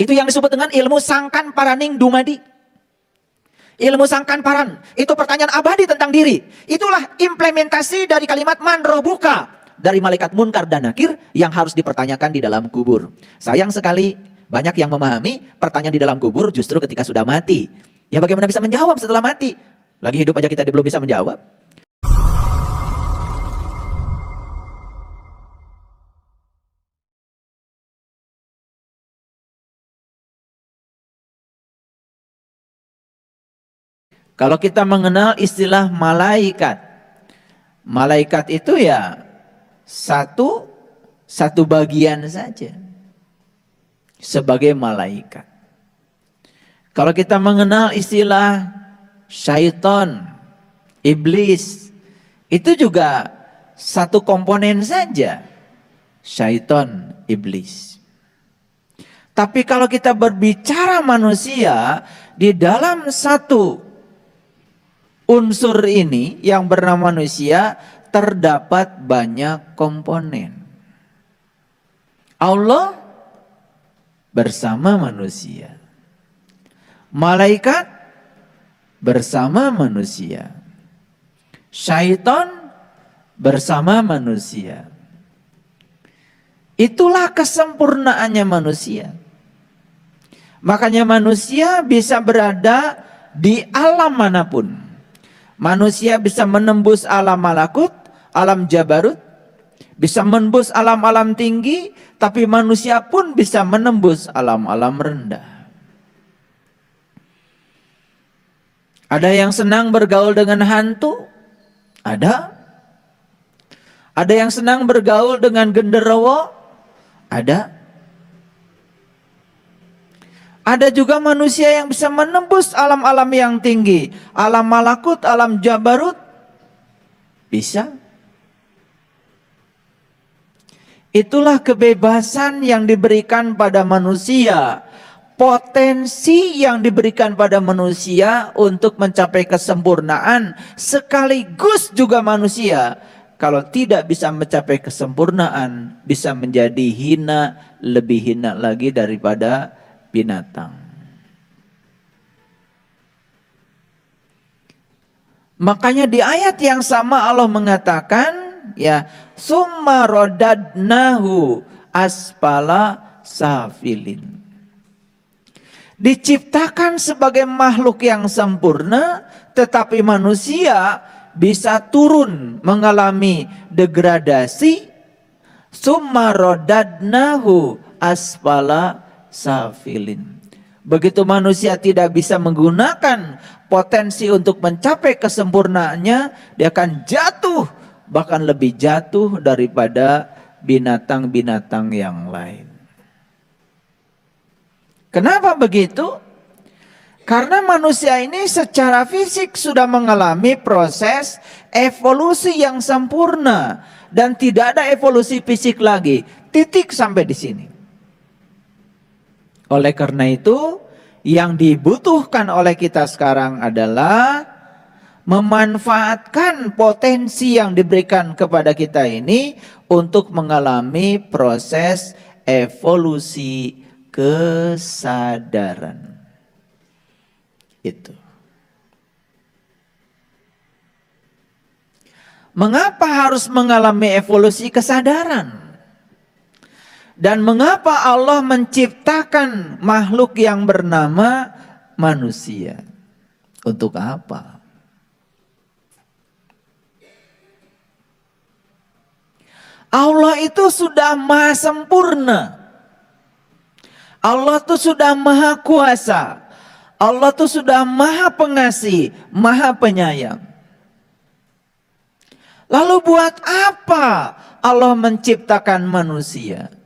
Itu yang disebut dengan ilmu sangkan paraning dumadi. Ilmu sangkan paran, itu pertanyaan abadi tentang diri. Itulah implementasi dari kalimat man robuka dari malaikat munkar dan nakir yang harus dipertanyakan di dalam kubur. Sayang sekali banyak yang memahami pertanyaan di dalam kubur justru ketika sudah mati. Ya bagaimana bisa menjawab setelah mati? Lagi hidup aja kita belum bisa menjawab. Kalau kita mengenal istilah malaikat, malaikat itu ya satu bagian saja sebagai malaikat. Kalau kita mengenal istilah syaitan, iblis, itu juga satu komponen saja, syaitan, iblis. Tapi kalau kita berbicara manusia, di dalam satu unsur ini yang bernama manusia terdapat banyak komponen. Allah bersama manusia. Malaikat bersama manusia. Syaitan bersama manusia. Itulah kesempurnaannya manusia. Makanya manusia bisa berada di alam manapun. Manusia bisa menembus alam malakut, alam jabarut, bisa menembus alam-alam tinggi, tapi manusia pun bisa menembus alam-alam rendah. Ada yang senang bergaul dengan hantu? Ada. Ada yang senang bergaul dengan genderuwo? Ada. Ada juga manusia yang bisa menembus alam-alam yang tinggi. Alam malakut, alam jabarut. Bisa. Itulah kebebasan yang diberikan pada manusia. Potensi yang diberikan pada manusia untuk mencapai kesempurnaan. Sekaligus juga manusia, kalau tidak bisa mencapai kesempurnaan, bisa menjadi hina, lebih hina lagi daripada binatang. Makanya di ayat yang sama Allah mengatakan, ya, summa rodadnahu asfala safilin. Diciptakan sebagai makhluk yang sempurna, tetapi manusia bisa turun mengalami degradasi. Summa rodadnahu asfala safilin. Begitu manusia tidak bisa menggunakan potensi untuk mencapai kesempurnaannya, dia akan jatuh, bahkan lebih jatuh daripada binatang-binatang yang lain. Kenapa begitu? Karena manusia ini secara fisik sudah mengalami proses evolusi yang sempurna dan tidak ada evolusi fisik lagi. Titik sampai di sini. Oleh karena itu, yang dibutuhkan oleh kita sekarang adalah memanfaatkan potensi yang diberikan kepada kita ini untuk mengalami proses evolusi kesadaran. Itu. Mengapa harus mengalami evolusi kesadaran? Dan mengapa Allah menciptakan makhluk yang bernama manusia? Untuk apa? Allah itu sudah maha sempurna. Allah itu sudah maha kuasa. Allah itu sudah maha pengasih, maha penyayang. Lalu buat apa Allah menciptakan manusia?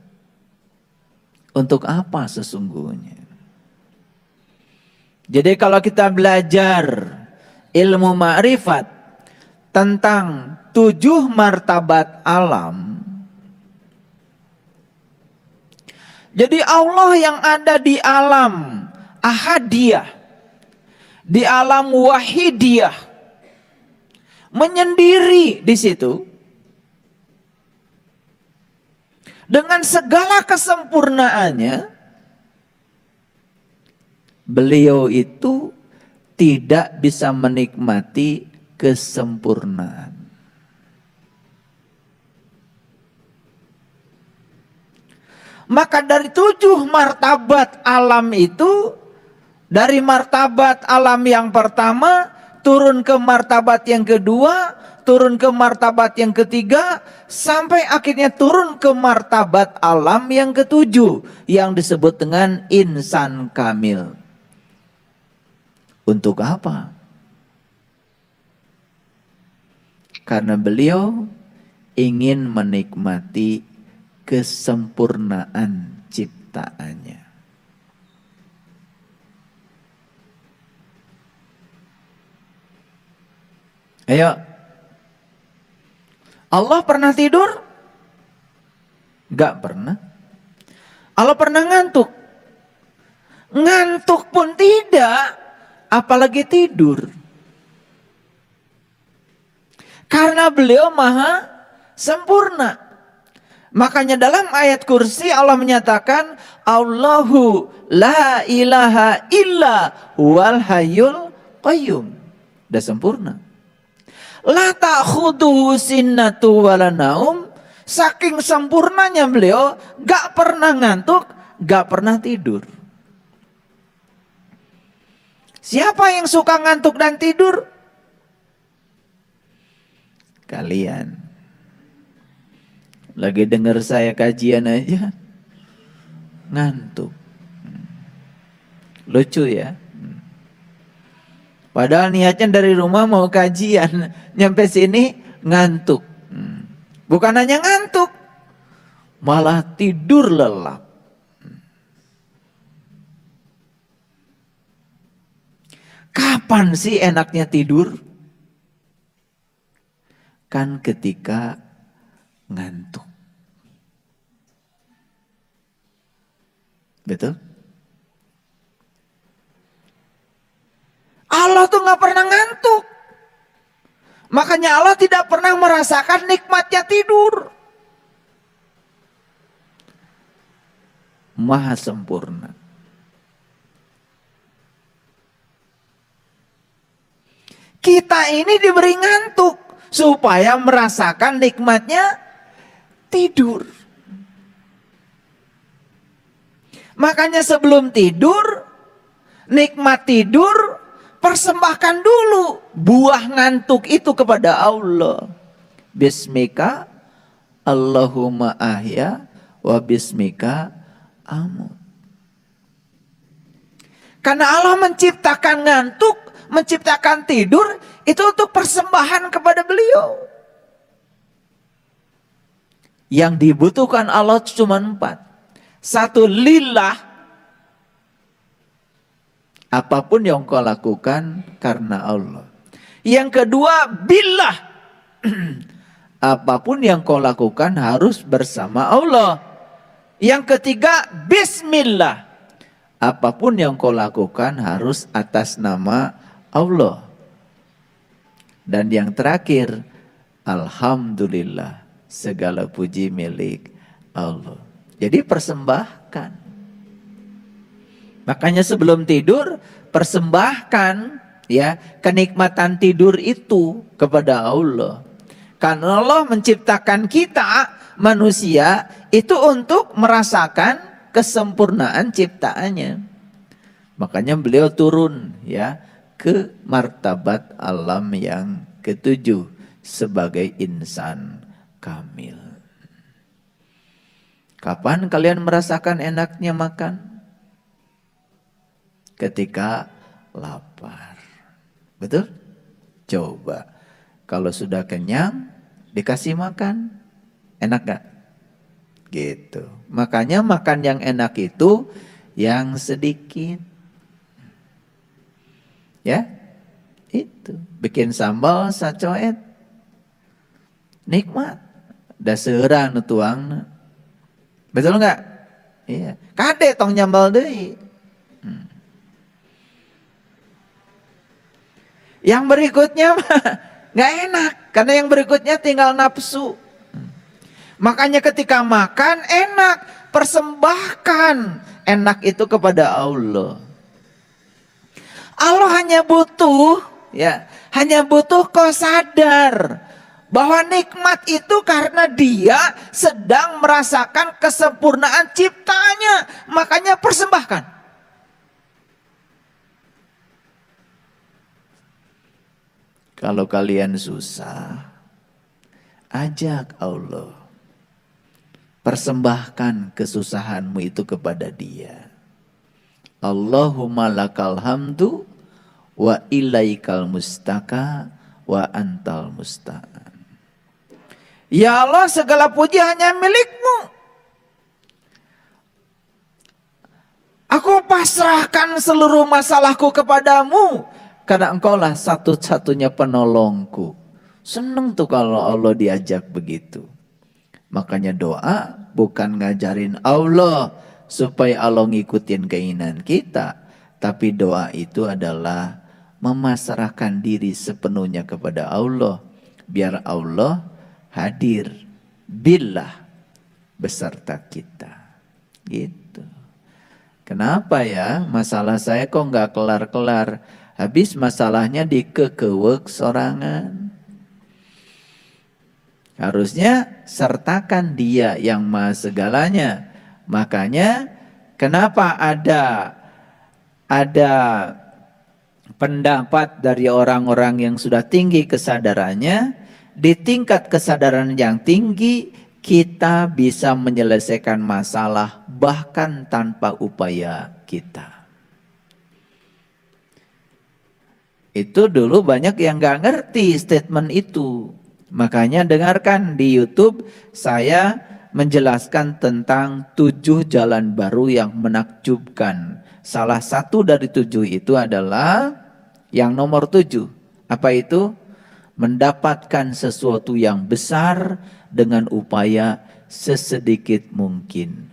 Untuk apa sesungguhnya? Jadi kalau kita belajar ilmu ma'rifat tentang 7 martabat alam. Jadi Allah yang ada di alam ahadiyah, di alam wahidiyah, menyendiri di situ. Dengan segala kesempurnaannya, beliau itu tidak bisa menikmati kesempurnaan. Maka dari 7 martabat alam itu, dari martabat alam yang pertama turun ke martabat yang kedua, turun ke martabat yang ketiga, sampai akhirnya turun ke martabat alam yang ketujuh yang disebut dengan insan kamil. Untuk apa? Karena beliau ingin menikmati kesempurnaan ciptaannya. Ayo. Allah pernah tidur? Gak pernah. Allah pernah ngantuk? Ngantuk pun tidak, apalagi tidur. Karena beliau maha sempurna. Makanya dalam ayat kursi Allah menyatakan Allahu la ilaha illa wal hayyul qayyum. Udah sempurna. La ta'khuduhu sinnatu wala naum. Saking sempurnanya beliau, gak pernah ngantuk, gak pernah tidur. Siapa yang suka ngantuk dan tidur? Kalian. Lagi dengar saya kajian aja ngantuk. Lucu ya. Padahal niatnya dari rumah mau kajian, nyampe sini ngantuk. Bukan hanya ngantuk, malah tidur lelap. Kapan sih enaknya tidur? Kan ketika ngantuk. Betul? Allah tuh gak pernah ngantuk. Makanya Allah tidak pernah merasakan nikmatnya tidur. Maha sempurna. Kita ini diberi ngantuk supaya merasakan nikmatnya tidur. Makanya sebelum tidur, nikmat tidur, persembahkan dulu buah ngantuk itu kepada Allah. Bismika Allahumma ahya wa bismika amut. Karena Allah menciptakan ngantuk, menciptakan tidur, itu untuk persembahan kepada beliau. Yang dibutuhkan Allah cuma 4. 1, lillah. Apapun yang kau lakukan karena Allah. Yang kedua, billah. Apapun yang kau lakukan harus bersama Allah. Yang ketiga, bismillah. Apapun yang kau lakukan harus atas nama Allah. Dan yang terakhir, alhamdulillah, segala puji milik Allah. Jadi persembahkan. Makanya sebelum tidur persembahkan ya kenikmatan tidur itu kepada Allah. Karena Allah menciptakan kita manusia itu untuk merasakan kesempurnaan ciptaannya. Makanya beliau turun ya ke martabat alam yang ketujuh sebagai insan kamil. Kapan kalian merasakan enaknya makan? Ketika lapar. Betul? Coba. Kalau sudah kenyang, dikasih makan. Enak gak? Gitu. Makanya makan yang enak itu yang sedikit. Ya? Itu. Bikin sambal sacoet. Nikmat. Daseuran tuang. Betul nggak? Iya. Kade tong nyambal deui. Yang berikutnya nggak enak karena yang berikutnya tinggal nafsu. Makanya ketika makan enak, persembahkan enak itu kepada Allah. Allah hanya butuh, ya, hanya butuh kau sadar bahwa nikmat itu karena dia sedang merasakan kesempurnaan ciptanya, makanya persembahkan. Kalau kalian susah, ajak Allah. Persembahkan kesusahanmu itu kepada dia. Allahumma lakal hamdu wa ilaikal mustaka wa antal musta'an. Ya Allah, segala puji hanya milik-Mu. Aku pasrahkan seluruh masalahku kepadamu, karena Engkaulah satu-satunya penolongku. Seneng tuh kalau Allah diajak begitu. Makanya doa bukan ngajarin Allah supaya Allah ngikutin keinginan kita. Tapi doa itu adalah memasrahkan diri sepenuhnya kepada Allah. Biar Allah hadir billah beserta kita. Gitu. Kenapa ya masalah saya kok nggak kelar-kelar? Habis masalahnya dikekewek sorangan. Harusnya sertakan dia yang maha segalanya. Makanya kenapa ada pendapat dari orang-orang yang sudah tinggi kesadarannya, di tingkat kesadaran yang tinggi kita bisa menyelesaikan masalah bahkan tanpa upaya kita. Itu dulu banyak yang gak ngerti statement itu. Makanya dengarkan di YouTube saya menjelaskan tentang 7 jalan baru yang menakjubkan. Salah satu dari 7 itu adalah yang nomor 7. Apa itu? Mendapatkan sesuatu yang besar dengan upaya sesedikit mungkin.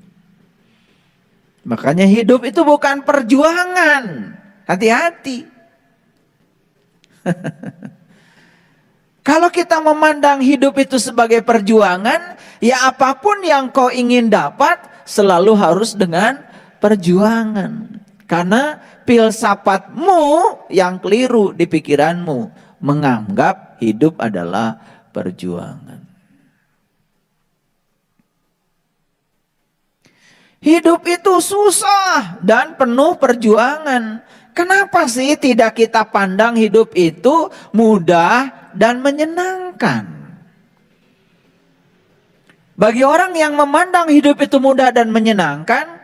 Makanya hidup itu bukan perjuangan. Hati-hati. Kalau kita memandang hidup itu sebagai perjuangan, ya apapun yang kau ingin dapat selalu harus dengan perjuangan. Karena filsafatmu yang keliru di pikiranmu menganggap hidup adalah perjuangan. Hidup itu susah dan penuh perjuangan. Kenapa sih tidak kita pandang hidup itu mudah dan menyenangkan? Bagi orang yang memandang hidup itu mudah dan menyenangkan,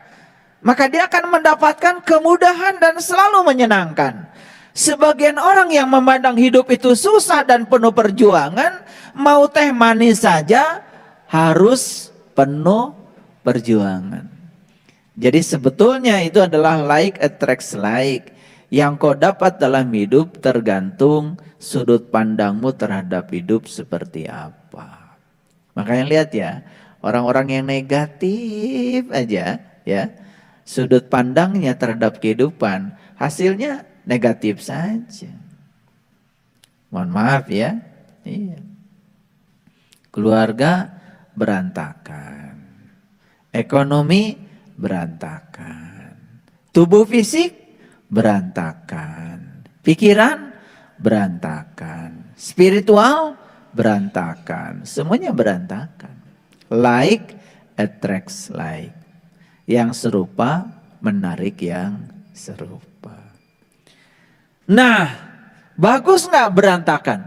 maka dia akan mendapatkan kemudahan dan selalu menyenangkan. Sebagian orang yang memandang hidup itu susah dan penuh perjuangan, mau teh manis saja harus penuh perjuangan. Jadi sebetulnya itu adalah like attracts like. Yang kau dapat dalam hidup tergantung sudut pandangmu terhadap hidup seperti apa. Makanya lihat ya, orang-orang yang negatif aja ya, sudut pandangnya terhadap kehidupan hasilnya negatif saja. Mohon maaf ya. Iya. Keluarga berantakan. Ekonomi berantakan. Tubuh fisik berantakan. Pikiran berantakan. Spiritual berantakan. Semuanya berantakan. Like attracts like. Yang serupa menarik yang serupa. Nah, bagus nggak berantakan?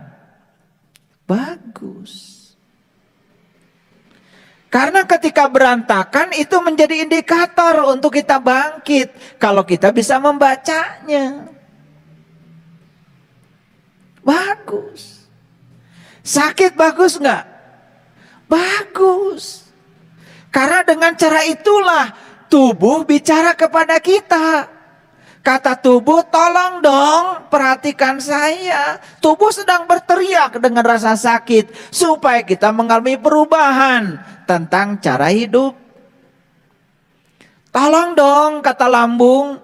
Bagus. Karena ketika berantakan itu menjadi indikator untuk kita bangkit. Kalau kita bisa membacanya. Bagus. Sakit bagus nggak? Bagus. Karena dengan cara itulah tubuh bicara kepada kita. Kata tubuh, tolong dong perhatikan saya. Tubuh sedang berteriak dengan rasa sakit. Supaya kita mengalami perubahan tentang cara hidup. Tolong dong kata lambung.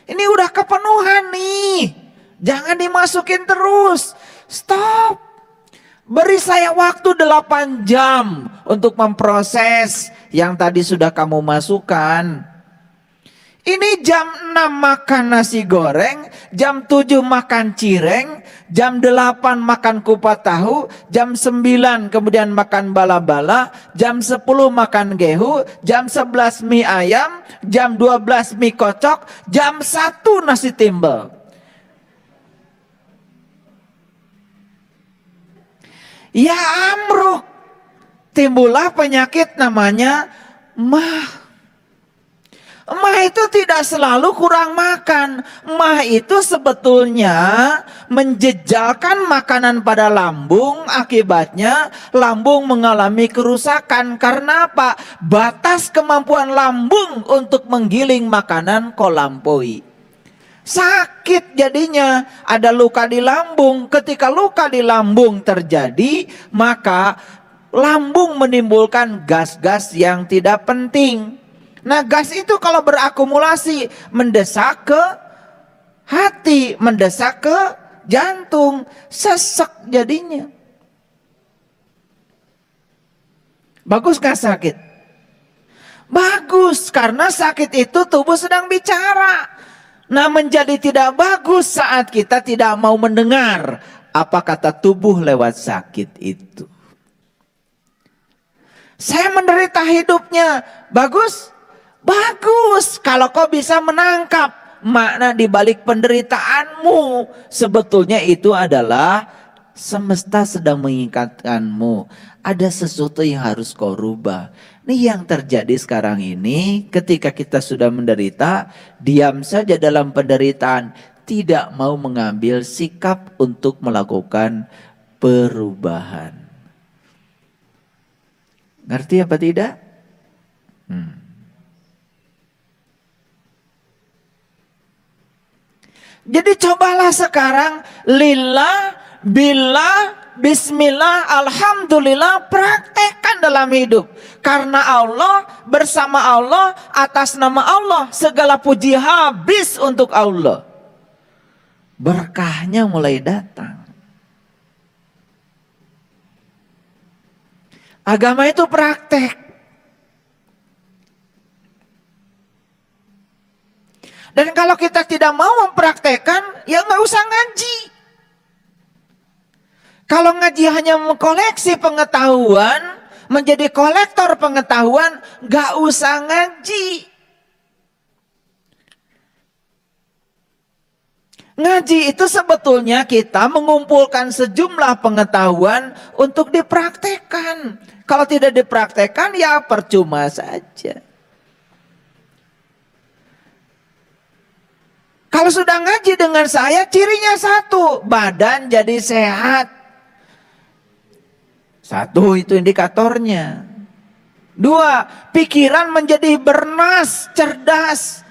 Ini udah kepenuhan nih. Jangan dimasukin terus. Stop. Beri saya waktu 8 jam untuk memproses yang tadi sudah kamu masukkan. Ini jam 6 makan nasi goreng, jam 7 makan cireng, jam 8 makan kupat tahu, jam 9 kemudian makan bala-bala, jam 10 makan gehu, jam 11 mie ayam, jam 12 mie kocok, jam 1 nasi timbel. Ya amruk, timbullah penyakit namanya mah. Mah itu tidak selalu kurang makan. Mah itu sebetulnya menjejalkan makanan pada lambung. Akibatnya lambung mengalami kerusakan. Karena apa? Batas kemampuan lambung untuk menggiling makanan kolampaui. Sakit jadinya, ada luka di lambung. Ketika luka di lambung terjadi, maka lambung menimbulkan gas-gas yang tidak penting. Nah, gas itu kalau berakumulasi mendesak ke hati, mendesak ke jantung, sesek jadinya. Bagus gak sakit? Bagus, karena sakit itu tubuh sedang bicara. Nah, menjadi tidak bagus saat kita tidak mau mendengar apa kata tubuh lewat sakit itu. Saya menderita hidupnya, bagus? Bagus, kalau kau bisa menangkap makna di balik penderitaanmu. Sebetulnya itu adalah semesta sedang mengingatkanmu. Ada sesuatu yang harus kau rubah. Ini yang terjadi sekarang ini, ketika kita sudah menderita, diam saja dalam penderitaan. Tidak mau mengambil sikap untuk melakukan perubahan. Ngerti apa tidak? Jadi cobalah sekarang lillah, billah, bismillah, alhamdulillah, praktekkan dalam hidup. Karena Allah, bersama Allah, atas nama Allah, segala puji habis untuk Allah. Berkahnya mulai datang. Agama itu praktek. Dan kalau kita tidak mau mempraktekkan, ya nggak usah ngaji. Kalau ngaji hanya mengkoleksi pengetahuan, menjadi kolektor pengetahuan, nggak usah ngaji. Ngaji itu sebetulnya kita mengumpulkan sejumlah pengetahuan untuk dipraktekkan. Kalau tidak dipraktekkan, ya percuma saja. Kalau sudah ngaji dengan saya, cirinya satu, badan jadi sehat. Satu, itu indikatornya. Dua, pikiran menjadi bernas, cerdas.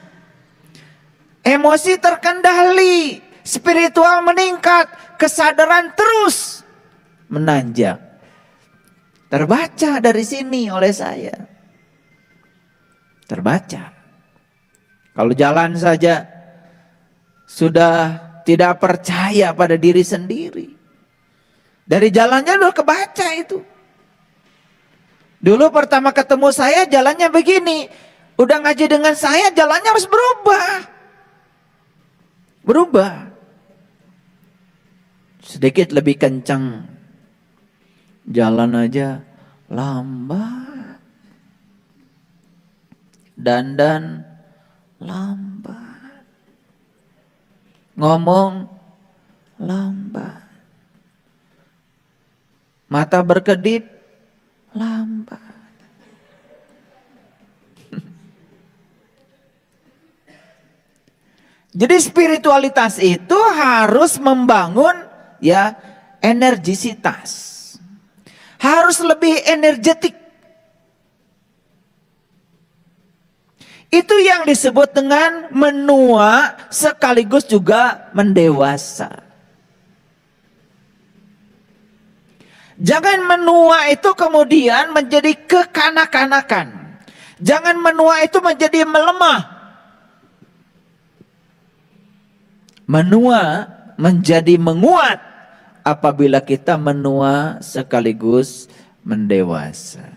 Emosi terkendali, spiritual meningkat, kesadaran terus menanjak. Terbaca dari sini oleh saya. Terbaca. Kalau jalan saja sudah tidak percaya pada diri sendiri. Dari jalannya udah kebaca itu. Dulu pertama ketemu saya jalannya begini. Udah ngaji dengan saya jalannya harus berubah. Berubah. Sedikit lebih kencang. Jalan aja lambat. Dandan lambat. Ngomong lambat. Mata berkedip lambat. Jadi spiritualitas itu harus membangun ya energisitas. Harus lebih energetik. Itu yang disebut dengan menua sekaligus juga mendewasa. Jangan menua itu kemudian menjadi kekanak-kanakan. Jangan menua itu menjadi melemah. Menua menjadi menguat apabila kita menua sekaligus mendewasa.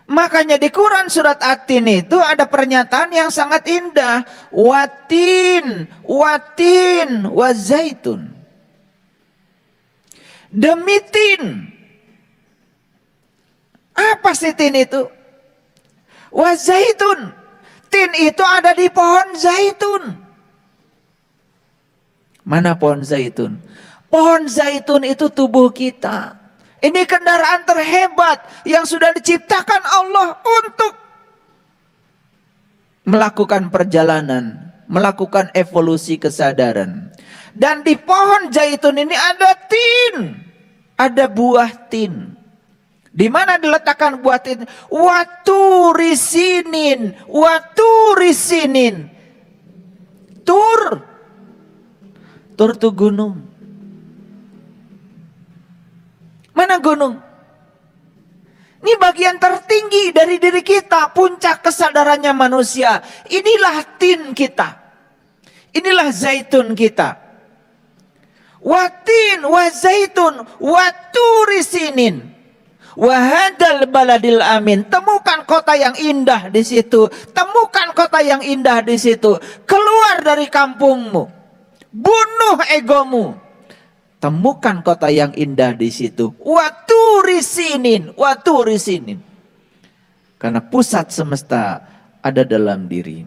Makanya di Quran surat At-Tin itu ada pernyataan yang sangat indah. Watin, watin, wazaitun. Demi tin. Apa sih tin itu? Wazaitun. Tin itu ada di pohon zaitun. Mana pohon zaitun? Pohon zaitun itu tubuh kita. Ini kendaraan terhebat yang sudah diciptakan Allah untuk melakukan perjalanan, melakukan evolusi kesadaran. Dan di pohon zaitun ini ada tin, ada buah tin. Di mana diletakkan buah tin? Waturisinin, waturisinin. Tur itu gunung. Mana gunung? Ini bagian tertinggi dari diri kita, puncak kesadarannya manusia. Inilah tin kita. Inilah zaitun kita. Watin, wa zaitun, wa turisinin. Wahadal baladil amin. Temukan kota yang indah di situ. Temukan kota yang indah di situ. Keluar dari kampungmu. Bunuh egomu. Temukan kota yang indah di situ. Waturisinin, waturisinin. Karena pusat semesta ada dalam diri.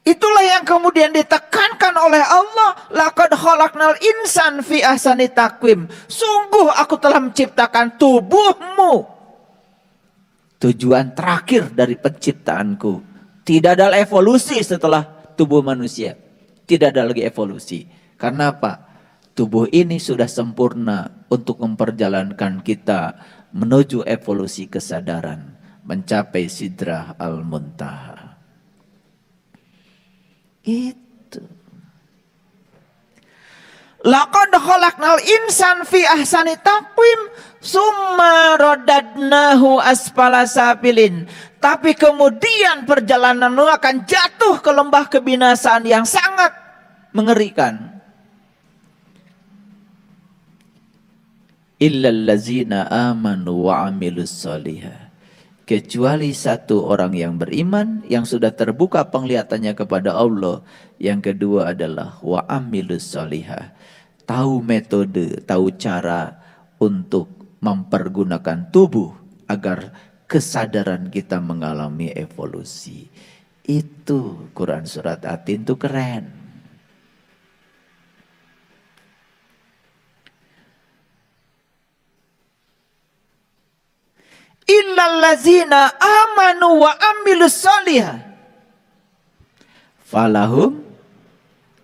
Itulah yang kemudian ditekankan oleh Allah. Laqad khalaqnal insan fi ahsani taqwim. Sungguh aku telah menciptakan tubuhmu. Tujuan terakhir dari penciptaanku. Tidak ada evolusi setelah tubuh manusia. Tidak ada lagi evolusi. Karena apa? Tubuh ini sudah sempurna untuk memperjalankan kita menuju evolusi kesadaran, mencapai sidrah al-muntaha. Itu. Laqad khalaqnal insan fi ahsani taqwim summa radadnahu asfala safilin. Tapi kemudian perjalananmu akan jatuh ke lembah kebinasaan yang sangat mengerikan. Illallazina amanu wa amilus solihah. Kecuali satu orang yang beriman, yang sudah terbuka penglihatannya kepada Allah. Yang kedua adalah wa amilus solihah. Tahu metode, tahu cara untuk mempergunakan tubuh agar kesadaran kita mengalami evolusi. Itu Quran surat At-Tin itu keren. Illallazina amanu wa amilus solihah falahum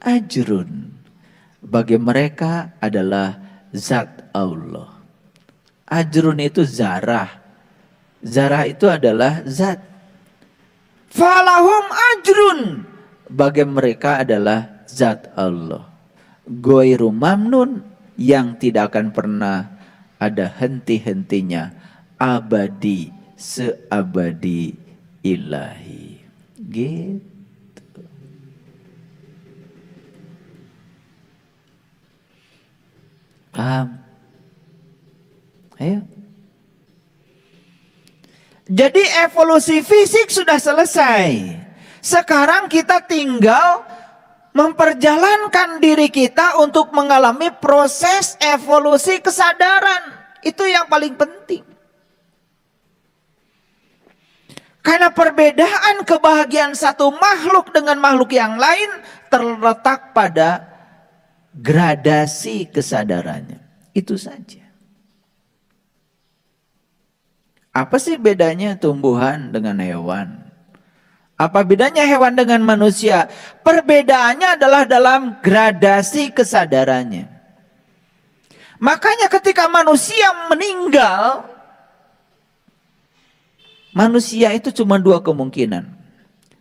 ajrun. Bagi mereka adalah zat Allah. Ajrun itu zarah. Zarah itu adalah zat. Falahum ajrun. Bagi mereka adalah zat Allah. Ghairu mamnun, yang tidak akan pernah ada henti-hentinya. Abadi, seabadi ilahi. Gitu. Paham? Ayo. Jadi evolusi fisik sudah selesai. Sekarang kita tinggal memperjalankan diri kita untuk mengalami proses evolusi kesadaran. Itu yang paling penting. Karena perbedaan kebahagiaan satu makhluk dengan makhluk yang lain terletak pada gradasi kesadarannya. Itu saja. Apa sih bedanya tumbuhan dengan hewan? Apa bedanya hewan dengan manusia? Perbedaannya adalah dalam gradasi kesadarannya. Makanya ketika manusia meninggal, manusia itu cuma dua kemungkinan.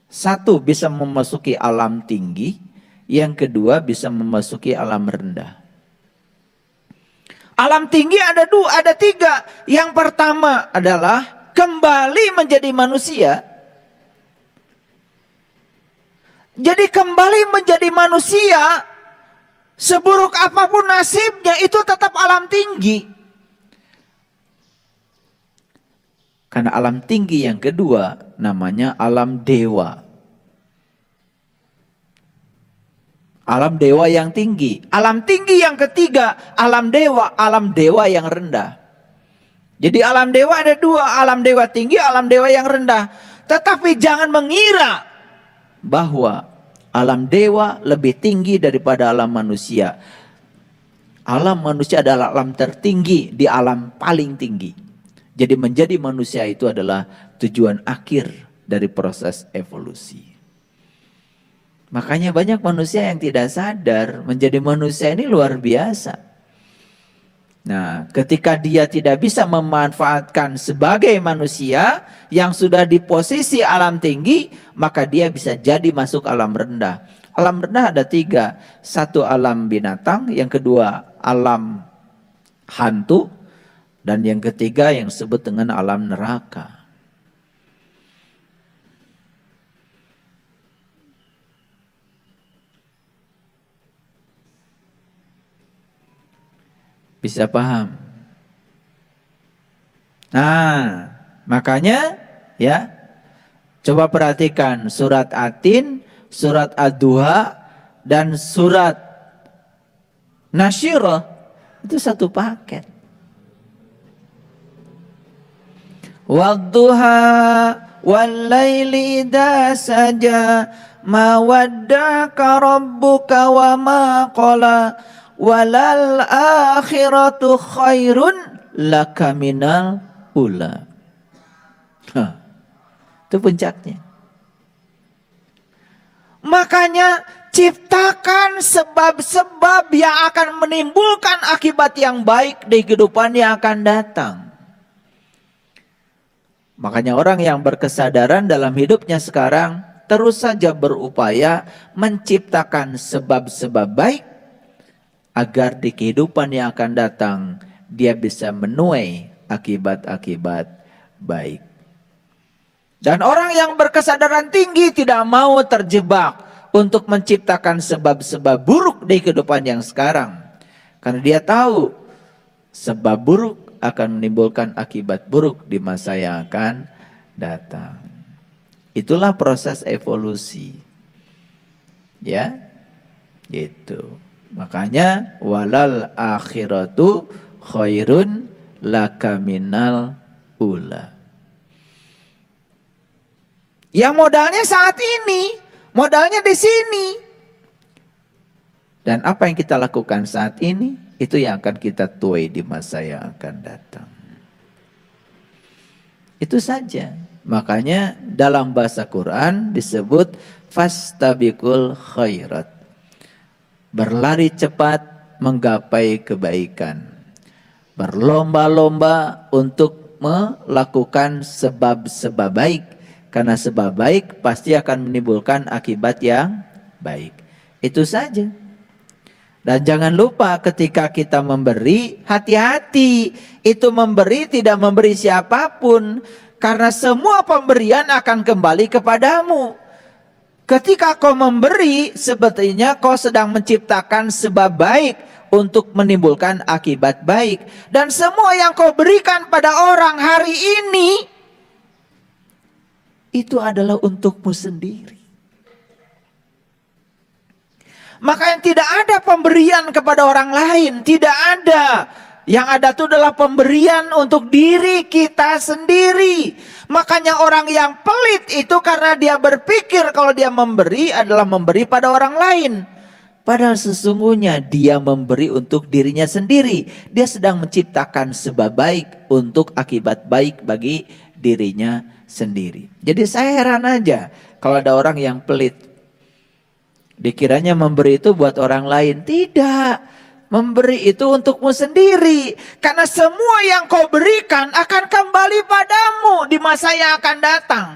Satu, bisa memasuki alam tinggi. Yang kedua, bisa memasuki alam rendah. Alam tinggi ada tiga. Yang pertama adalah kembali menjadi manusia. Jadi kembali menjadi manusia, seburuk apapun nasibnya itu tetap alam tinggi. Karena alam tinggi yang kedua namanya alam dewa. Alam dewa yang tinggi. Alam tinggi yang ketiga, alam dewa yang rendah. Jadi alam dewa ada dua, alam dewa tinggi, alam dewa yang rendah. Tetapi jangan mengira bahwa alam dewa lebih tinggi daripada alam manusia. Alam manusia adalah alam tertinggi di alam paling tinggi. Jadi menjadi manusia itu adalah tujuan akhir dari proses evolusi. Makanya banyak manusia yang tidak sadar menjadi manusia ini luar biasa. Nah, ketika dia tidak bisa memanfaatkan sebagai manusia yang sudah di posisi alam tinggi, maka dia bisa jadi masuk alam rendah. Alam rendah ada tiga. Satu alam binatang, yang kedua alam hantu, dan yang ketiga yang disebut dengan alam neraka. Bisa paham? Nah, makanya ya, coba perhatikan surat Atin, surat Ad-Duha, dan surat Nasyirah itu satu paket. Wadduha wal-laili idza saja ma wadda'aka rabbuka wa ma qala walal akhiratu khairun laka minal ula. Itu puncaknya. Makanya ciptakan sebab-sebab yang akan menimbulkan akibat yang baik di kehidupan yang akan datang. Makanya orang yang berkesadaran dalam hidupnya sekarang terus saja berupaya menciptakan sebab-sebab baik agar di kehidupan yang akan datang dia bisa menuai akibat-akibat baik. Dan orang yang berkesadaran tinggi tidak mau terjebak untuk menciptakan sebab-sebab buruk di kehidupan yang sekarang. Karena dia tahu sebab buruk akan menimbulkan akibat buruk di masa yang akan datang. Itulah proses evolusi. Ya, gitu. Makanya walal akhiratu khairun laka minal ula. Yang modalnya saat ini, modalnya di sini. Dan apa yang kita lakukan saat ini, itu yang akan kita tuai di masa yang akan datang. Itu saja. Makanya dalam bahasa Quran disebut fastabiqul khairat. Berlari cepat menggapai kebaikan. Berlomba-lomba untuk melakukan sebab-sebab baik. Karena sebab baik pasti akan menimbulkan akibat yang baik. Itu saja. Dan jangan lupa ketika kita memberi, hati-hati. Itu memberi tidak memberi siapapun. Karena semua pemberian akan kembali kepadamu. Ketika kau memberi, sebetulnya kau sedang menciptakan sebab baik untuk menimbulkan akibat baik. Dan semua yang kau berikan pada orang hari ini, itu adalah untukmu sendiri. Maka yang tidak ada pemberian kepada orang lain, tidak ada. Yang ada itu adalah pemberian untuk diri kita sendiri. Makanya orang yang pelit itu karena dia berpikir kalau dia memberi adalah memberi pada orang lain. Padahal sesungguhnya dia memberi untuk dirinya sendiri. Dia sedang menciptakan sebab baik untuk akibat baik bagi dirinya sendiri. Jadi saya heran aja kalau ada orang yang pelit. Dikiranya memberi itu buat orang lain. Tidak. Memberi itu untukmu sendiri. Karena semua yang kau berikan akan kembali padamu di masa yang akan datang.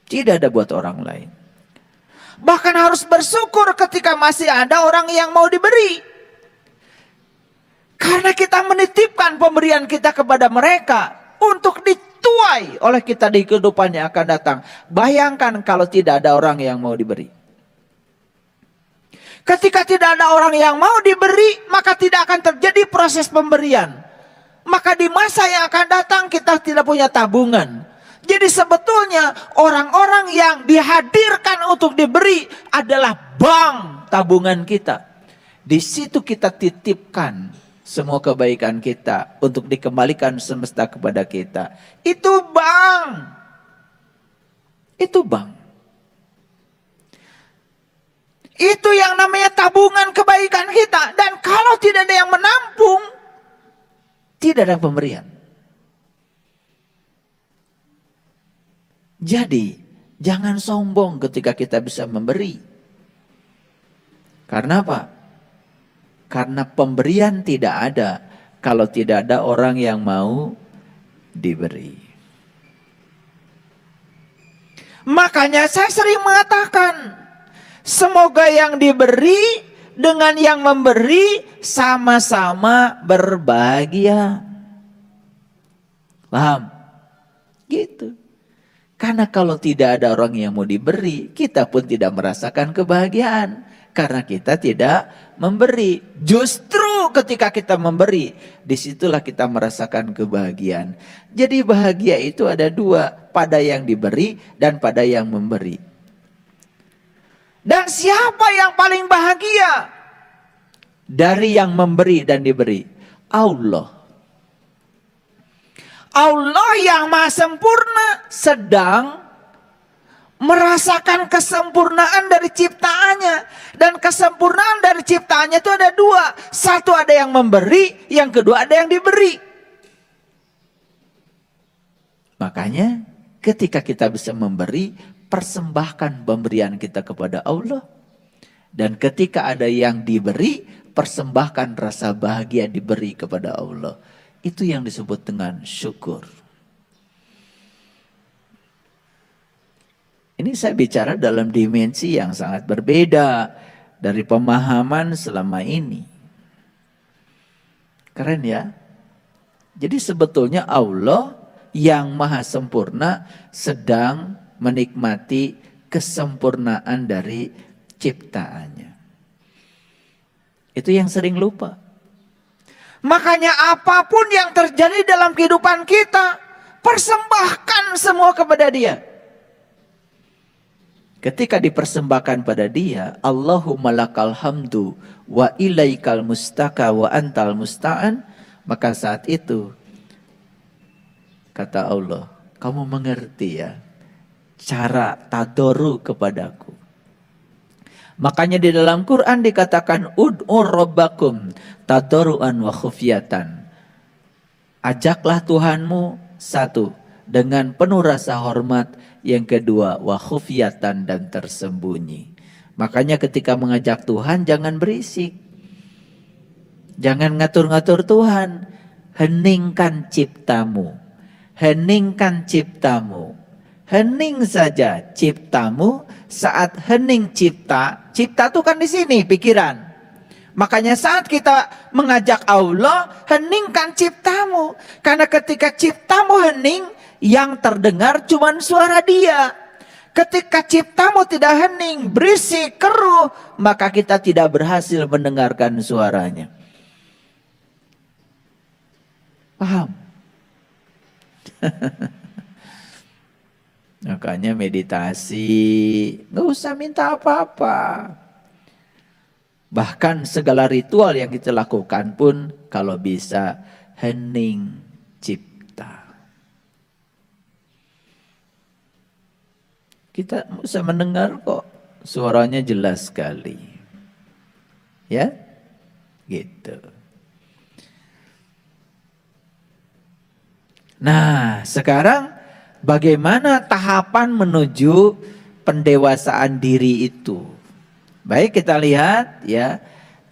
Tidak ada buat orang lain. Bahkan harus bersyukur ketika masih ada orang yang mau diberi. Karena kita menitipkan pemberian kita kepada mereka untuk dituai oleh kita di kehidupan yang akan datang. Bayangkan kalau tidak ada orang yang mau diberi. Ketika tidak ada orang yang mau diberi, maka tidak akan terjadi proses pemberian. maka di masa yang akan datang kita tidak punya tabungan. Jadi sebetulnya orang-orang yang dihadirkan untuk diberi adalah bank tabungan kita. Di situ kita titipkan semua kebaikan kita untuk dikembalikan semesta kepada kita. Itu bank. Itu bank. Itu yang namanya tabungan kebaikan kita. Dan kalau tidak ada yang menampung, tidak ada pemberian. Jadi, jangan sombong ketika kita bisa memberi. Karena apa? Karena pemberian tidak ada kalau tidak ada orang yang mau diberi. Makanya saya sering mengatakan, semoga yang diberi dengan yang memberi sama-sama berbahagia. Paham? Gitu. Karena kalau tidak ada orang yang mau diberi, kita pun tidak merasakan kebahagiaan. Karena kita tidak memberi. Justru ketika kita memberi, disitulah kita merasakan kebahagiaan. Jadi bahagia itu ada dua, pada yang diberi dan pada yang memberi. Dan siapa yang paling bahagia dari yang memberi dan diberi? Allah. Allah yang maha sempurna sedang merasakan kesempurnaan dari ciptaannya. Dan kesempurnaan dari ciptaannya itu ada dua. Satu ada yang memberi, yang kedua ada yang diberi. Makanya ketika kita bisa memberi, persembahkan pemberian kita kepada Allah. Dan ketika ada yang diberi, persembahkan rasa bahagia diberi kepada Allah. Itu yang disebut dengan syukur. Ini saya bicara dalam dimensi yang sangat berbeda dari pemahaman selama ini. Keren ya? Jadi sebetulnya Allah yang maha sempurna sedang menikmati kesempurnaan dari ciptaannya. Itu yang sering lupa. Makanya apapun yang terjadi dalam kehidupan kita, persembahkan semua kepada Dia. Ketika dipersembahkan pada Dia, Allahumma lakal hamdu wa ilaikal mustaka wa antal musta'an, maka saat itu kata Allah, kamu mengerti ya cara tadoru kepadaku. Makanya di dalam Quran dikatakan ud'u rabbakum tadarruan wa khufyatan. Ajaklah Tuhanmu, satu, dengan penuh rasa hormat, yang kedua wa khufyatan, dan tersembunyi. Makanya ketika mengajak Tuhan jangan berisik. Jangan ngatur-ngatur Tuhan. Heningkan ciptamu. Heningkan ciptamu. Hening saja ciptamu. Saat hening cipta itu kan di sini pikiran. Makanya saat kita mengajak Allah, heningkan ciptamu. Karena ketika ciptamu hening, yang terdengar cuma suara Dia. Ketika ciptamu tidak hening, berisik, keruh, maka kita tidak berhasil mendengarkan suaranya. Paham? Makanya meditasi, nggak usah minta apa-apa. Bahkan segala ritual yang kita lakukan pun kalau bisa hening cipta. Kita bisa mendengar kok, suaranya jelas sekali. Ya, gitu. Nah, sekarang bagaimana tahapan menuju pendewasaan diri itu? Baik, kita lihat ya.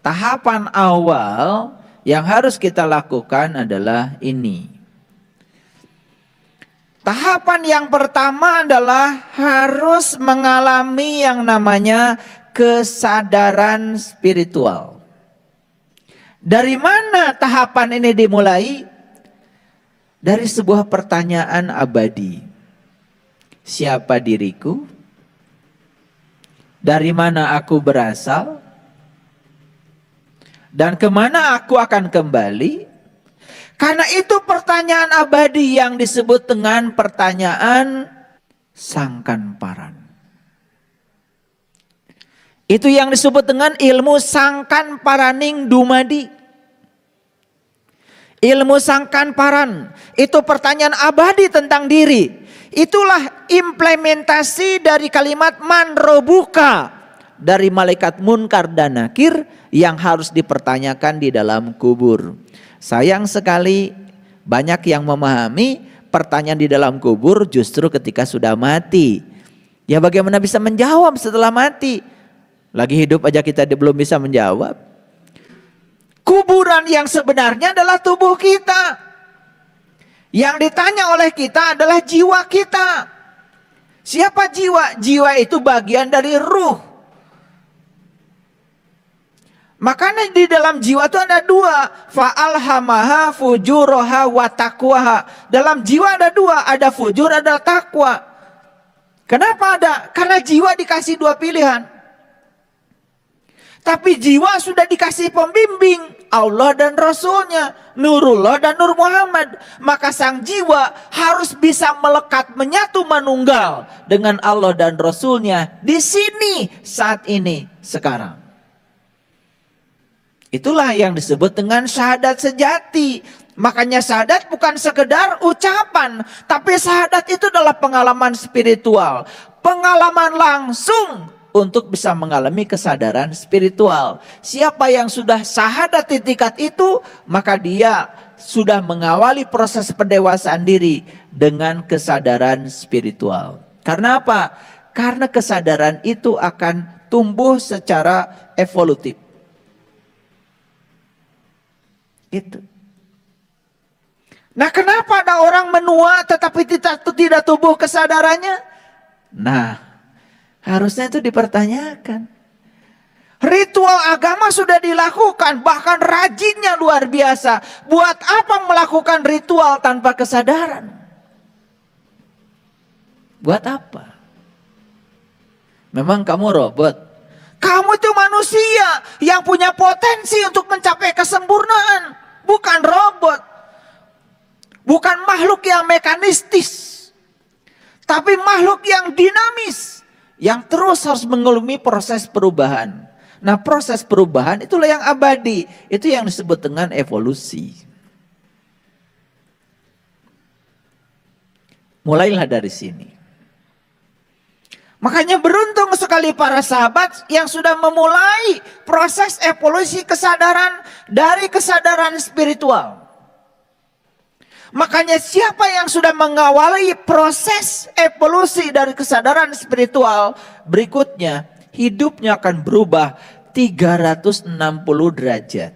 Tahapan awal yang harus kita lakukan adalah ini. Tahapan yang pertama adalah harus mengalami yang namanya kesadaran spiritual. Dari mana tahapan ini dimulai? Dari sebuah pertanyaan abadi. Siapa diriku? Dari mana aku berasal? Dan kemana aku akan kembali? Karena itu pertanyaan abadi yang disebut dengan pertanyaan sangkan paran. Itu yang disebut dengan ilmu sangkan paraning dumadi. Ilmu sangkan paran itu pertanyaan abadi tentang diri. Itulah implementasi dari kalimat man robuka dari malaikat munkar dan nakir yang harus dipertanyakan di dalam kubur. Sayang sekali banyak yang memahami pertanyaan di dalam kubur justru ketika sudah mati. Ya bagaimana bisa menjawab setelah mati? Lagi hidup aja kita belum bisa menjawab. Kuburan yang sebenarnya adalah tubuh kita. Yang ditanya oleh kita adalah jiwa kita. Siapa jiwa? Jiwa itu bagian dari ruh. Makanya di dalam jiwa itu ada dua. Fa'alhamaha fujuraha wa taqwaha. Dalam jiwa ada dua. Ada fujur, ada takwa. Kenapa ada? Karena jiwa dikasih dua pilihan. Tapi jiwa sudah dikasih pembimbing. Allah dan Rasulnya. Nurullah dan Nur Muhammad. Maka sang jiwa harus bisa melekat menyatu manunggal dengan Allah dan Rasulnya. Di sini, saat ini, sekarang. Itulah yang disebut dengan syahadat sejati. Makanya syahadat bukan sekedar ucapan. Tapi syahadat itu adalah pengalaman spiritual. Pengalaman langsung untuk bisa mengalami kesadaran spiritual. Siapa yang sudah syahadat di tingkat itu, maka dia sudah mengawali proses pendewasaan diri dengan kesadaran spiritual. Karena apa? Karena kesadaran itu akan tumbuh secara evolutif. Itu. Nah, kenapa ada orang menua tetapi tidak tumbuh kesadarannya? Nah, harusnya itu dipertanyakan. Ritual agama sudah dilakukan, bahkan rajinnya luar biasa. Buat apa melakukan ritual tanpa kesadaran? Buat apa? Memang kamu robot? Kamu itu manusia yang punya potensi untuk mencapai kesempurnaan. Bukan robot. Bukan makhluk yang mekanistis. Tapi makhluk yang dinamis. Yang terus harus mengalami proses perubahan. Nah, proses perubahan itulah yang abadi. Itu yang disebut dengan evolusi. Mulailah dari sini. Makanya beruntung sekali para sahabat yang sudah memulai proses evolusi kesadaran dari kesadaran spiritual. Makanya siapa yang sudah mengawali proses evolusi dari kesadaran spiritual, berikutnya hidupnya akan berubah 360 derajat.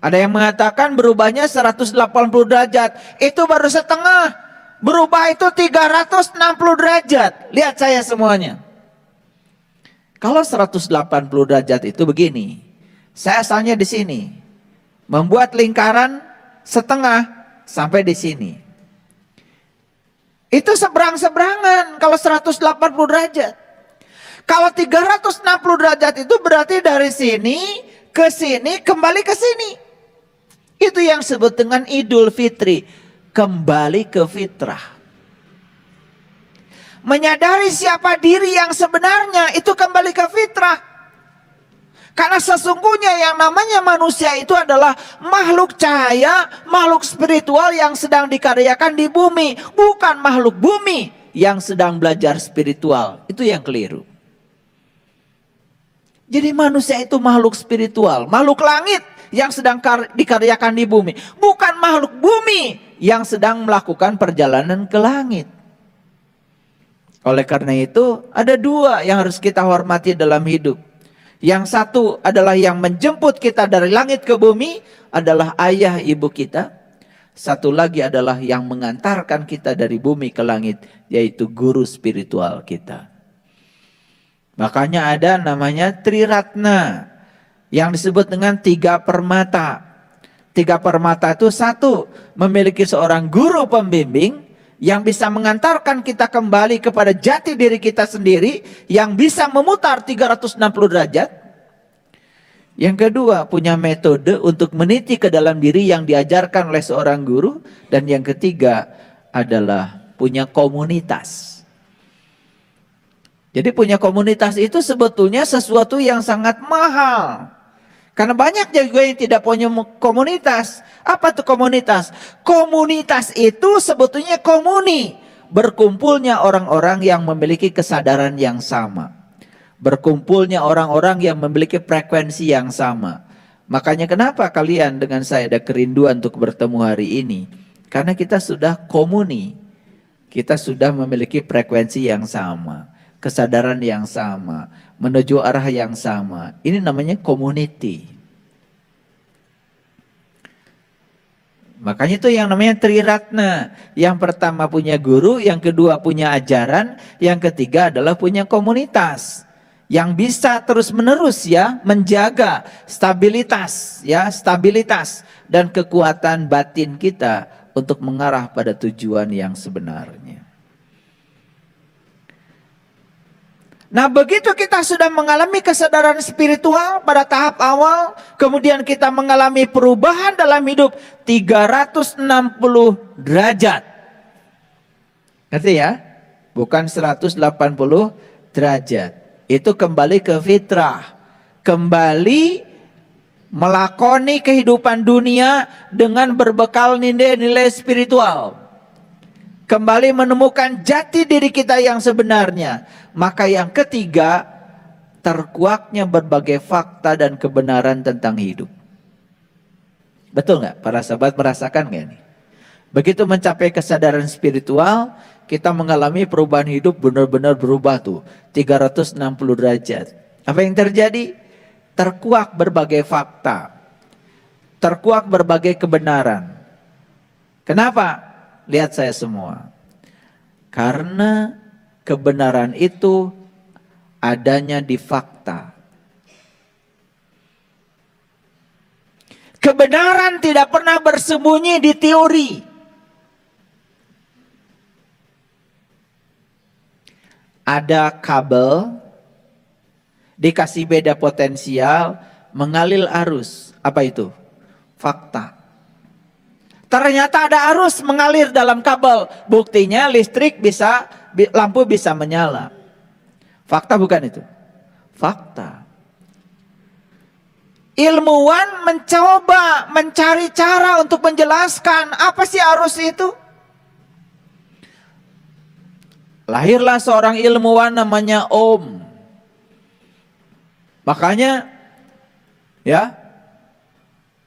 Ada yang mengatakan berubahnya 180 derajat, itu baru setengah. Berubah itu 360 derajat. Lihat saya semuanya. Kalau 180 derajat itu begini. Saya asalnya di sini. Membuat lingkaran setengah sampai di sini. Itu seberang-seberangan kalau 180 derajat. Kalau 360 derajat itu berarti dari sini ke sini kembali ke sini. Itu yang disebut dengan Idul Fitri. Kembali ke fitrah. Menyadari siapa diri yang sebenarnya itu kembali ke fitrah. Karena sesungguhnya yang namanya manusia itu adalah makhluk cahaya, makhluk spiritual yang sedang dikaryakan di bumi. Bukan makhluk bumi yang sedang belajar spiritual. Itu yang keliru. Jadi manusia itu makhluk spiritual, makhluk langit yang sedang dikaryakan di bumi. Bukan makhluk bumi yang sedang melakukan perjalanan ke langit. Oleh karena itu ada dua yang harus kita hormati dalam hidup. Yang satu adalah yang menjemput kita dari langit ke bumi adalah ayah ibu kita. Satu lagi adalah yang mengantarkan kita dari bumi ke langit, yaitu guru spiritual kita. Makanya ada namanya Triratna yang disebut dengan 3 permata. 3 permata itu satu, memiliki seorang guru pembimbing yang bisa mengantarkan kita kembali kepada jati diri kita sendiri, yang bisa memutar 360 derajat. Yang kedua, punya metode untuk meniti ke dalam diri yang diajarkan oleh seorang guru. Dan yang ketiga adalah punya komunitas. Jadi punya komunitas itu sebetulnya sesuatu yang sangat mahal. Karena banyak juga yang tidak punya komunitas. Apa tuh komunitas? Komunitas itu sebetulnya komuni. Berkumpulnya orang-orang yang memiliki kesadaran yang sama. Berkumpulnya orang-orang yang memiliki frekuensi yang sama. Makanya kenapa kalian dengan saya ada kerinduan untuk bertemu hari ini? Karena kita sudah komuni. Kita sudah memiliki frekuensi yang sama. Kesadaran yang sama, menuju arah yang sama. Ini namanya community. Makanya itu yang namanya Triratna. Yang pertama punya guru, yang kedua punya ajaran, yang ketiga adalah punya komunitas. Yang bisa terus-menerus ya menjaga stabilitas dan kekuatan batin kita untuk mengarah pada tujuan yang sebenarnya. Nah, begitu kita sudah mengalami kesadaran spiritual pada tahap awal, kemudian kita mengalami perubahan dalam hidup 360 derajat. Ngerti ya? Bukan 180 derajat. Itu kembali ke fitrah. Kembali melakoni kehidupan dunia dengan berbekal nilai-nilai spiritual. Kembali menemukan jati diri kita yang sebenarnya. Maka yang ketiga, terkuaknya berbagai fakta dan kebenaran tentang hidup. Betul nggak? Para sahabat merasakan nggak ini? Begitu mencapai kesadaran spiritual, kita mengalami perubahan hidup benar-benar berubah tuh. 360 derajat. Apa yang terjadi? Terkuak berbagai fakta. Terkuak berbagai kebenaran. Kenapa? Lihat saya semua. Karena kebenaran itu adanya di fakta. Kebenaran tidak pernah bersembunyi di teori. Ada kabel, dikasih beda potensial, mengalir arus. Apa itu? Fakta. Ternyata ada arus mengalir dalam kabel. Buktinya listrik bisa, lampu bisa menyala. Fakta bukan itu? Fakta. Ilmuwan mencoba mencari cara untuk menjelaskan apa sih arus itu. Lahirlah seorang ilmuwan namanya Ohm. Makanya ya,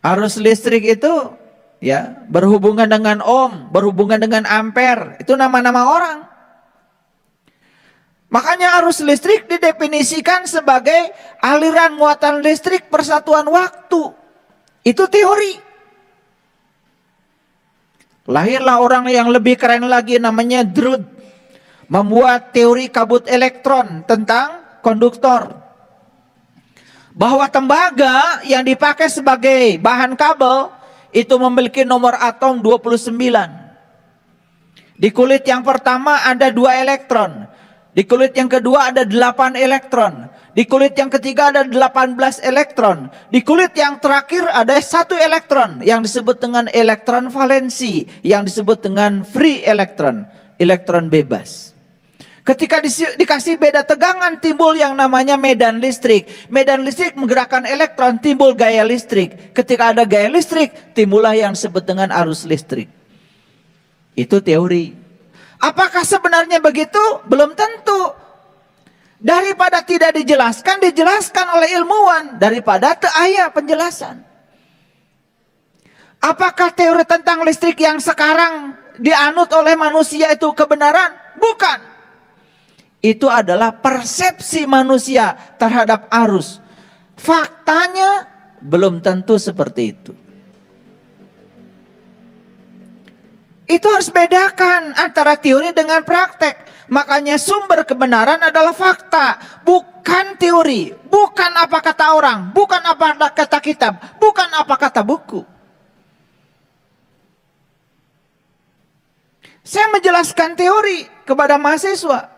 arus listrik itu ya berhubungan dengan ohm, berhubungan dengan ampere, itu nama-nama orang. Makanya arus listrik didefinisikan sebagai aliran muatan listrik persatuan waktu. Itu teori. Lahirlah orang yang lebih keren lagi namanya Drude, membuat teori kabut elektron tentang konduktor. Bahwa tembaga yang dipakai sebagai bahan kabel itu memiliki nomor atom 29. Di kulit yang pertama ada 2 elektron. Di kulit yang kedua ada 8 elektron. Di kulit yang ketiga ada 18 elektron. Di kulit yang terakhir ada 1 elektron yang disebut dengan elektron valensi, yang disebut dengan free elektron, elektron bebas. Ketika dikasih beda tegangan timbul yang namanya medan listrik. Medan listrik menggerakkan elektron, timbul gaya listrik. Ketika ada gaya listrik, timbullah yang disebut dengan arus listrik. Itu teori. Apakah sebenarnya begitu? Belum tentu. Daripada tidak dijelaskan, dijelaskan oleh ilmuwan. Daripada aya penjelasan. Apakah teori tentang listrik yang sekarang dianut oleh manusia itu kebenaran? Bukan. Itu adalah persepsi manusia terhadap arus. Faktanya belum tentu seperti itu. Itu harus bedakan antara teori dengan praktek. Makanya sumber kebenaran adalah fakta, bukan teori, bukan apa kata orang, bukan apa kata kitab, bukan apa kata buku. Saya menjelaskan teori kepada mahasiswa.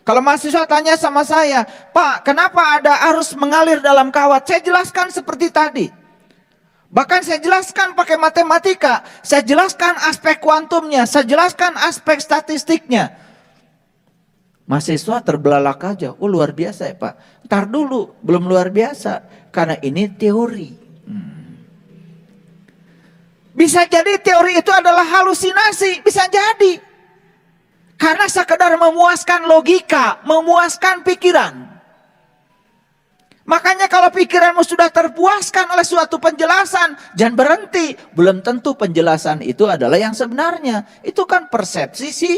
Kalau mahasiswa tanya sama saya, Pak, kenapa ada arus mengalir dalam kawat? Saya jelaskan seperti tadi. Bahkan saya jelaskan pakai matematika, saya jelaskan aspek kuantumnya, saya jelaskan aspek statistiknya. Mahasiswa terbelalak aja, oh luar biasa ya Pak. Ntar dulu, belum luar biasa, karena ini teori. Bisa jadi teori itu adalah halusinasi, bisa jadi. Karena sekedar memuaskan logika, memuaskan pikiran. Makanya kalau pikiranmu sudah terpuaskan oleh suatu penjelasan, jangan berhenti. Belum tentu penjelasan itu adalah yang sebenarnya. Itu kan persepsi si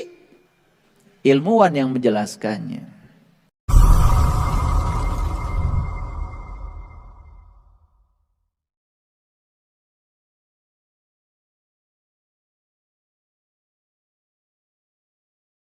ilmuwan yang menjelaskannya.